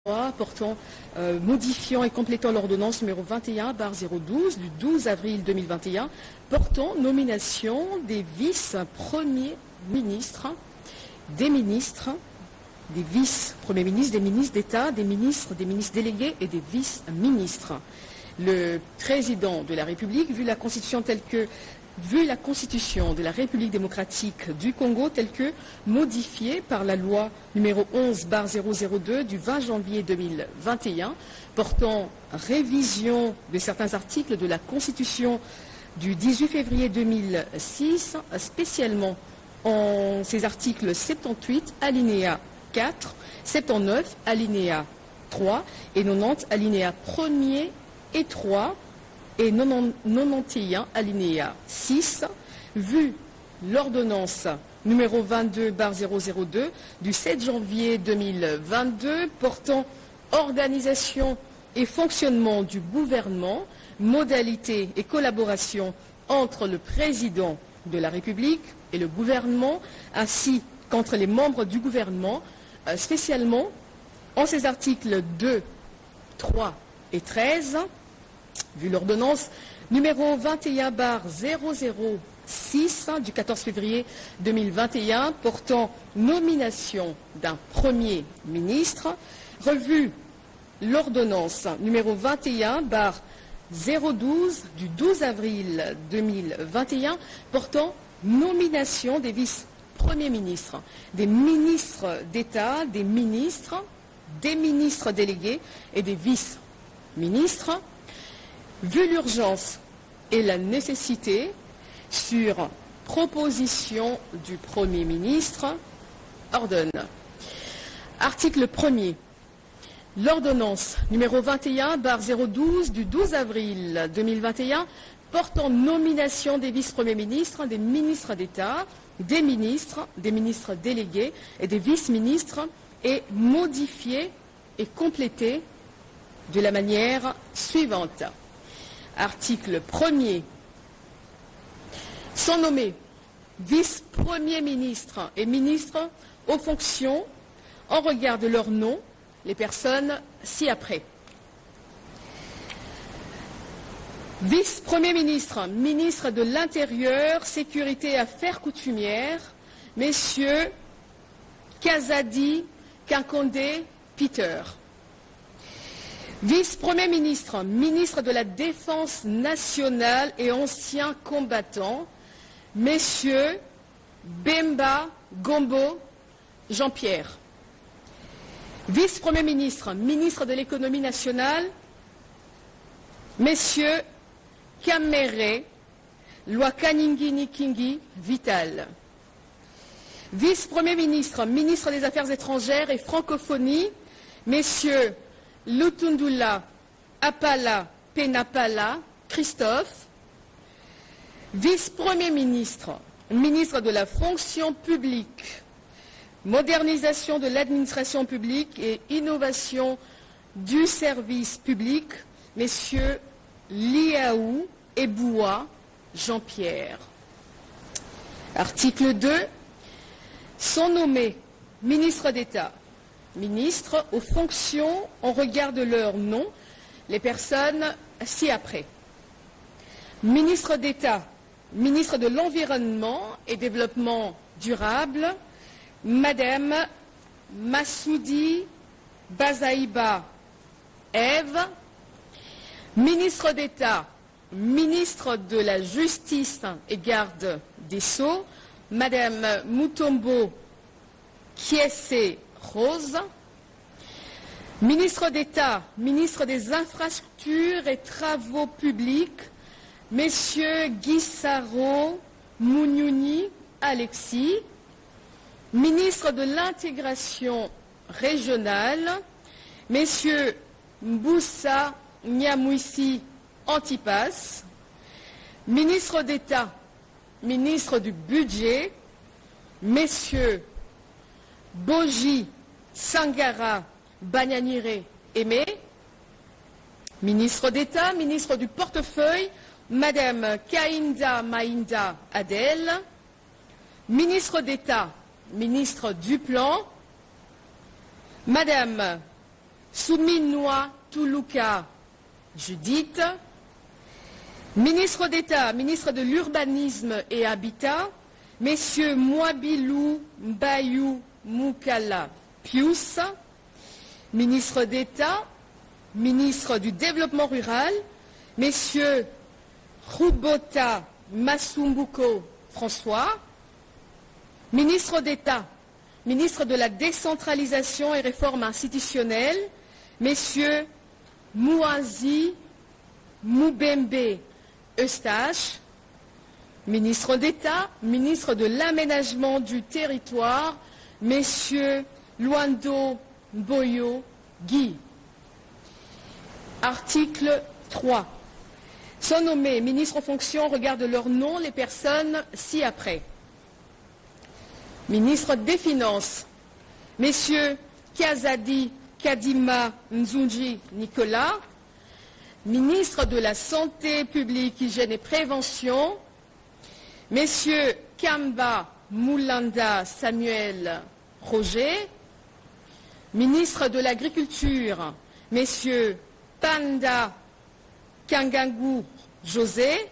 portant, modifiant et complétant l'ordonnance numéro 21/012 du 12 avril 2021 portant nomination des vice-premiers ministres, des ministres, des vice-premiers ministres, des ministres d'État, des ministres délégués et des vice-ministres. Le président de la République, vu la Constitution de la République démocratique du Congo telle que modifiée par la loi numéro 11/002 du 20 janvier 2021 portant révision de certains articles de la Constitution du 18 février 2006, spécialement en ces articles 78 alinéa 4, 79 alinéa 3 et 90 alinéa 1er et 3 et 91 alinéa 6, vu l'ordonnance numéro 22/002 du 7 janvier 2022 portant organisation et fonctionnement du gouvernement, modalités et collaboration entre le président de la République et le gouvernement, ainsi qu'entre les membres du gouvernement, spécialement en ces articles 2, 3 et 13, vu l'ordonnance numéro 21/006 du 14 février 2021 portant nomination d'un Premier ministre, revu l'ordonnance numéro 21/012 du 12 avril 2021 portant nomination des vice-premiers ministres, des ministres d'État, des ministres délégués et des vice-ministres, vu l'urgence et la nécessité, sur proposition du Premier ministre, ordonne. Article 1er. L'ordonnance numéro 21/012 du 12 avril 2021 portant nomination des vice-premiers ministres, des ministres d'État, des ministres délégués et des vice-ministres est modifiée et complétée de la manière suivante. Article 1er. Sont nommés vice-premiers ministres et ministres aux fonctions en regard de leur nom les personnes ci-après. Vice-premier ministre, ministre de l'Intérieur, Sécurité et Affaires coutumières, messieurs Kazadi Kinkondé Peter. Vice-premier ministre, ministre de la Défense nationale et anciens combattants, messieurs Bemba Gombo Jean-Pierre. Vice-premier ministre, ministre de l'économie nationale, messieurs Kamere Lwakaningini Kingi Vital. Vice-premier ministre, ministre des Affaires étrangères et francophonie, messieurs Lutundula Apala Penapala Christophe. Vice-premier ministre, ministre de la fonction publique, modernisation de l'administration publique et innovation du service public, messieurs Liaou Eboua Jean-Pierre. Article 2. Sont nommés ministres d'État, ministres aux fonctions en regard de leur nom, les personnes ci-après. Ministre d'État, ministre de l'Environnement et Développement durable, Madame Massoudi Bazaïba Ève. Ministre d'État, ministre de la Justice et Garde des Sceaux, Madame Mutombo Kiese Rose. Ministre d'État, ministre des Infrastructures et Travaux publics, messieurs Guissaro Mouniouni Alexis. Ministre de l'Intégration régionale, messieurs Mboussa Nyamouissi Antipas. Ministre d'État, ministre du Budget, messieurs Boji Sangara Banyanire Aimé. Ministre d'État, ministre du Portefeuille, Madame Kainda Mainda Adel. Ministre d'État, ministre du Plan, Madame Souminois Toulouka Judith. Ministre d'État, ministre de l'Urbanisme et Habitat, Messieurs Mwabilou Mbayou Moukala Pius. Ministre d'État, ministre du Développement rural, Messieurs Roubota Masumbuko François. Ministre d'État, ministre de la Décentralisation et Réforme institutionnelle, Messieurs Mouazi Moubembe Eustache. Ministre d'État, ministre de l'Aménagement du Territoire, Messieurs Luando Boyo Guy. Article 3. Sont nommés ministres en fonction, regarde leur nom les personnes ci-après. Ministre des Finances, Messieurs Kazadi Kadima Nzunji Nicolas. Ministre de la Santé publique, Hygiène et Prévention, Messieurs Kamba Moulanda Samuel Roger. Ministre de l'Agriculture, Messieurs Panda Kangangou José.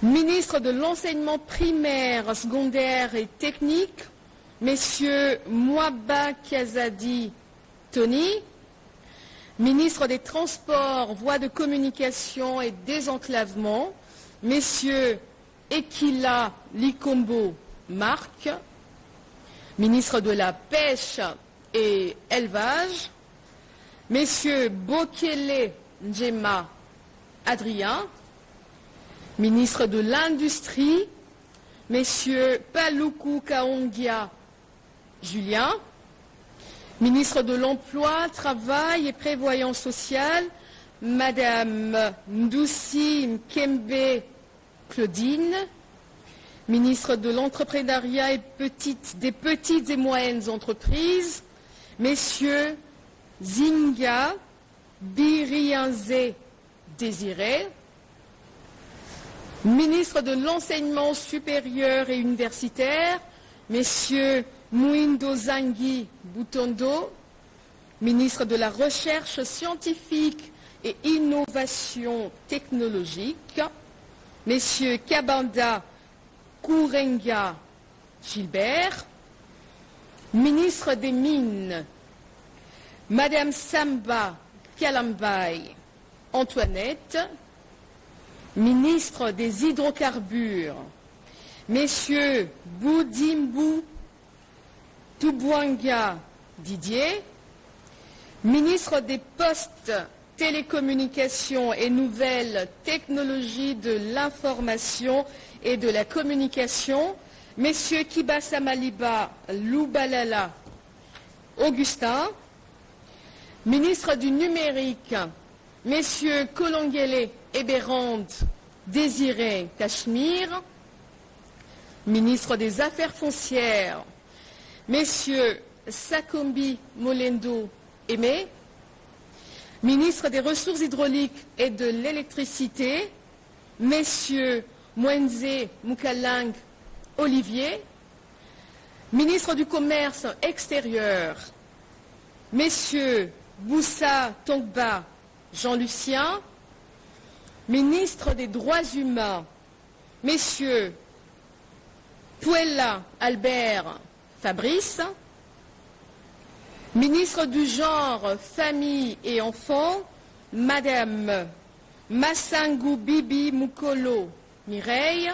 Ministre de l'Enseignement primaire, secondaire et technique, Messieurs Mouaba Kiazadi Tony. Ministre des Transports, Voies de communication et désenclavement, Messieurs Ekila Likombo Marc. Ministre de la Pêche et Élevage, Messieurs Bokele Njema Adrien. Ministre de l'Industrie, Messieurs Paluku Kaongia Julien. Ministre de l'Emploi, Travail et Prévoyance sociale, Madame Ndoussi Mkembe Claudine. Ministre de l'Entrepreneuriat et des petites et moyennes entreprises, Messieurs Zinga Birianze Désiré. Ministre de l'Enseignement supérieur et universitaire, Messieurs Mouindo Zangui Boutondo. Ministre de la Recherche scientifique et innovation technologique, Messieurs Kabanda Kourenga Gilbert. Ministre des Mines, Madame Samba Kalambay Antoinette. Ministre des Hydrocarbures, Messieurs Boudimbu Toubouanga Didier. Ministre des Postes, Télécommunications et Nouvelles Technologies de l'Information et de la Communication, Messieurs Kibasa Maliba Loubalala Augustin. Ministre du Numérique, Messieurs Kolongele Eberand Désiré Cachemire. Ministre des Affaires foncières, Messieurs Sakombi Molendo Aimé. Ministre des Ressources hydrauliques et de l'électricité, Messieurs Mwenze Moukalang Olivier. Ministre du Commerce extérieur, Messieurs Boussa Tongba Jean-Lucien. Ministre des Droits humains, Messieurs Pouella Albert Fabrice. Ministre du Genre, Famille et Enfants, Madame Massangou Bibi Mukolo Mireille.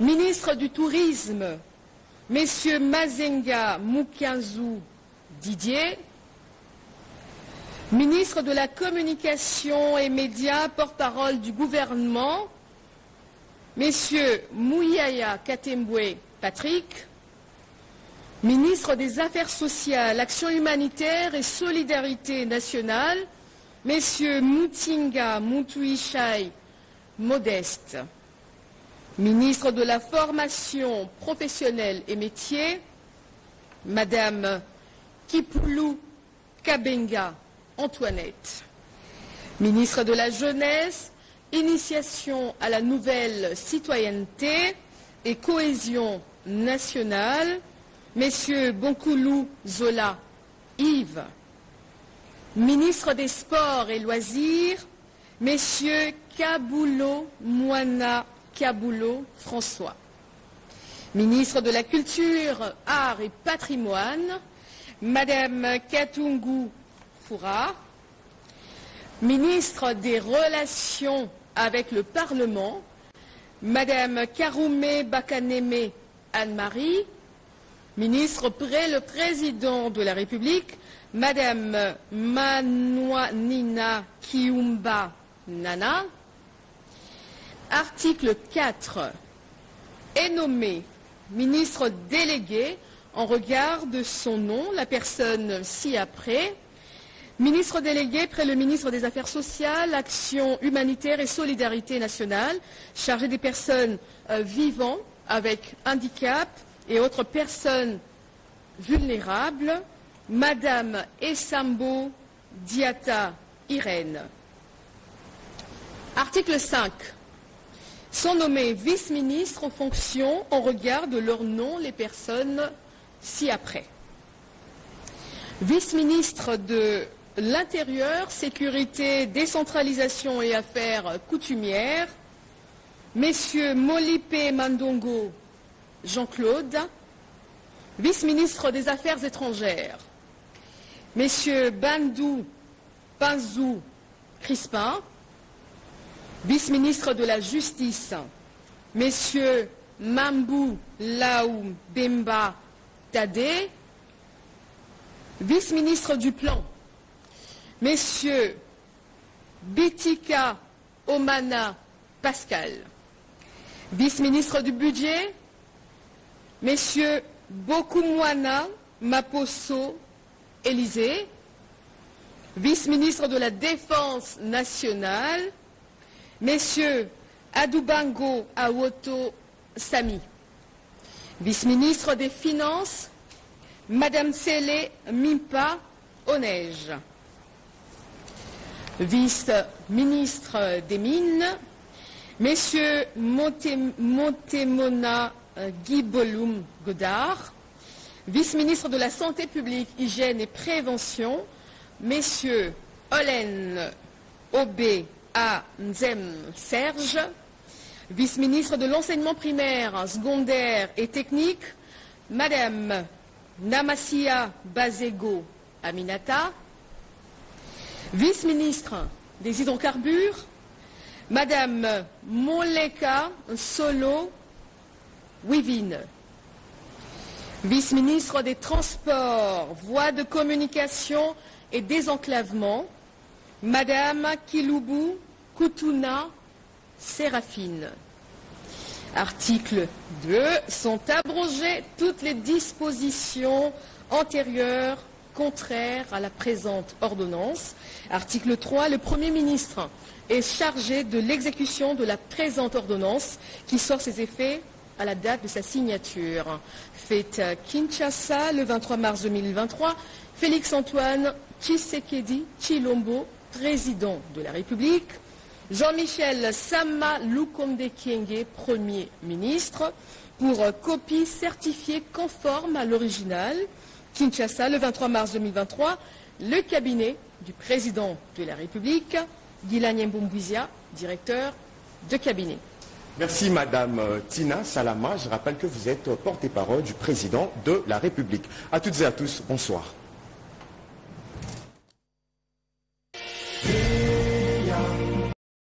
Ministre du Tourisme, Messieurs Mazenga Mukianzou Didier. Ministre de la Communication et Médias, porte-parole du gouvernement, Messieurs Mouyaya Katembwe Patrick. Ministre des Affaires sociales, Action humanitaire et solidarité nationale, Messieurs Moutinga Moutouichai Modeste. Ministre de la Formation professionnelle et métiers, Madame Kipoulou Kabenga Antoinette. Ministre de la Jeunesse, Initiation à la nouvelle citoyenneté et cohésion nationale, Messieurs Bonkoulou Zola Yves. Ministre des Sports et Loisirs, Messieurs Kaboulo Moana Kaboulo François. Ministre de la Culture, Arts et Patrimoine, Madame Katungu Foura. Ministre des Relations avec le Parlement, Madame Karoumé Bakaneme Anne-Marie. Ministre près le Président de la République, Madame Manouanina Kiumba Nana. Article 4. Est nommé ministre délégué en regard de son nom, la personne ci-après. Ministre délégué près le ministre des Affaires sociales, Action humanitaire et solidarité nationale, chargé des personnes vivant avec handicap et autres personnes vulnérables, Madame Essambo Diata Irène. Article 5. Sont nommés vice-ministres en fonction en regard de leur nom les personnes ci-après. Vice-ministre de l'Intérieur, Sécurité, Décentralisation et Affaires coutumières, Messieurs Molipe Mandongo Jean-Claude. Vice-ministre des Affaires étrangères, Messieurs Bandou Panzou Crispin. Vice-ministre de la Justice, Messieurs Mambou Laou Bemba Tadé. Vice-ministre du Plan, Messieurs Bitika Omana Pascal. Vice-ministre du Budget, Messieurs Bokumwana Maposo Élysée. Vice-ministre de la Défense nationale, Messieurs Adoubango Awoto Sami. Vice-ministre des Finances, Madame Sele Mimpa Onej. Vice-ministre des Mines, Messieurs Montemona Guibolum Godard. Vice-ministre de la Santé publique, Hygiène et Prévention, Messieurs Olen Obé A. Nzem Serge. Vice-ministre de l'Enseignement primaire, secondaire et technique, Madame Namasia Bazego Aminata. Vice-ministre des Hydrocarbures, Madame Moleka Solo Wivine. Vice-ministre des Transports, Voies de communication et désenclavement, Madame Kilubu Kutuna Séraphine. Article 2. Sont abrogées toutes les dispositions antérieures contraires à la présente ordonnance. Article 3. Le Premier ministre est chargé de l'exécution de la présente ordonnance qui sort ses effets à la date de sa signature. Faite à Kinshasa le 23 mars 2023, Félix-Antoine Tshisekedi Tshilombo, président de la République. Jean-Michel Sama Lukonde Kyenge, Premier ministre, pour copie certifiée conforme à l'original. Kinshasa, le 23 mars 2023, le cabinet du président de la République, Guilagne Mboumbouizia, directeur de cabinet. Merci Madame Tina Salama. Je rappelle que vous êtes porte-parole du président de la République. À toutes et à tous, bonsoir.